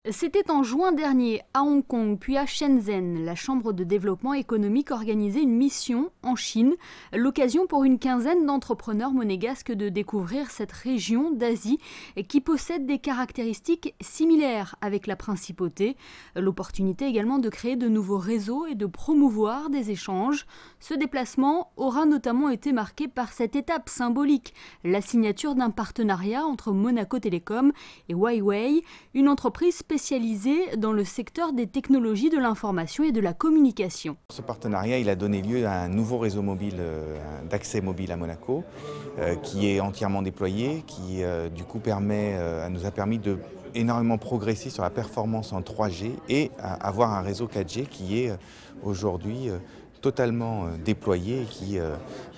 C'était en juin dernier à Hong Kong, puis à Shenzhen. La Chambre de développement économique organisait une mission en Chine, l'occasion pour une quinzaine d'entrepreneurs monégasques de découvrir cette région d'Asie qui possède des caractéristiques similaires avec la principauté. L'opportunité également de créer de nouveaux réseaux et de promouvoir des échanges. Ce déplacement aura notamment été marqué par cette étape symbolique, la signature d'un partenariat entre Monaco Télécom et Huawei, une entreprise spécialisée dans le secteur des technologies de l'information et de la communication. Ce partenariat il a donné lieu à un nouveau réseau mobile d'accès mobile à Monaco qui est entièrement déployé, qui du coup nous a permis de énormément progresser sur la performance en 3G et avoir un réseau 4G qui est aujourd'hui totalement déployé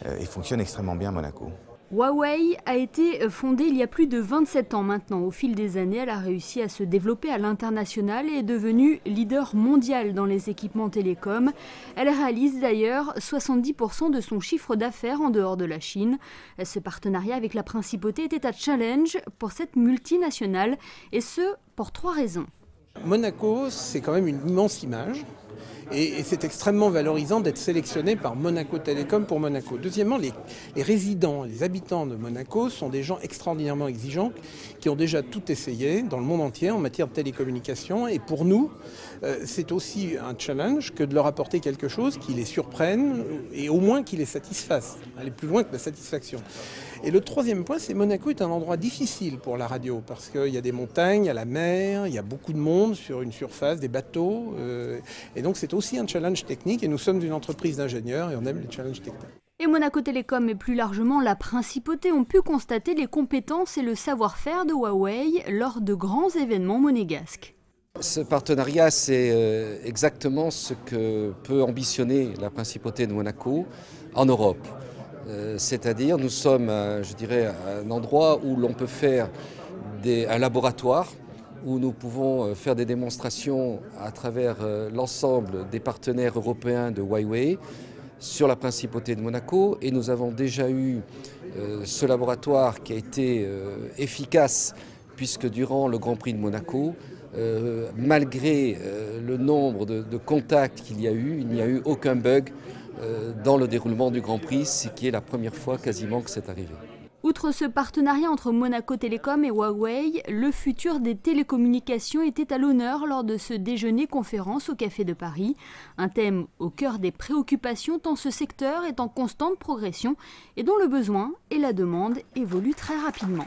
et fonctionne extrêmement bien à Monaco. Huawei a été fondée il y a plus de 27 ans maintenant. Au fil des années, elle a réussi à se développer à l'international et est devenue leader mondial dans les équipements télécoms. Elle réalise d'ailleurs 70% de son chiffre d'affaires en dehors de la Chine. Ce partenariat avec la principauté était un challenge pour cette multinationale, et ce, pour 3 raisons. Monaco, c'est quand même une immense image. Et c'est extrêmement valorisant d'être sélectionné par Monaco Télécom pour Monaco. Deuxièmement, les résidents, les habitants de Monaco sont des gens extraordinairement exigeants qui ont déjà tout essayé dans le monde entier en matière de télécommunications. Et pour nous, c'est aussi un challenge que de leur apporter quelque chose qui les surprenne et au moins qui les satisfasse. Aller plus loin que la satisfaction. Et le troisième point, c'est que Monaco est un endroit difficile pour la radio parce qu'il y a des montagnes, il y a la mer, il y a beaucoup de monde sur une surface, des bateaux. Et donc c'est aussi un challenge technique et nous sommes une entreprise d'ingénieurs et on aime les challenges techniques. Et Monaco Télécom et plus largement la principauté ont pu constater les compétences et le savoir-faire de Huawei lors de grands événements monégasques. Ce partenariat, c'est exactement ce que peut ambitionner la principauté de Monaco en Europe. C'est-à-dire, nous sommes, je dirais, un endroit où l'on peut faire un laboratoire, où nous pouvons faire des démonstrations à travers l'ensemble des partenaires européens de Huawei sur la principauté de Monaco. Et nous avons déjà eu ce laboratoire qui a été efficace, puisque durant le Grand Prix de Monaco, malgré le nombre de contacts qu'il y a eu, il n'y a eu aucun bug dans le déroulement du Grand Prix, ce qui est la première fois quasiment que c'est arrivé. Outre ce partenariat entre Monaco Télécom et Huawei, le futur des télécommunications était à l'honneur lors de ce déjeuner-conférence au Café de Paris. Un thème au cœur des préoccupations tant ce secteur est en constante progression et dont le besoin et la demande évoluent très rapidement.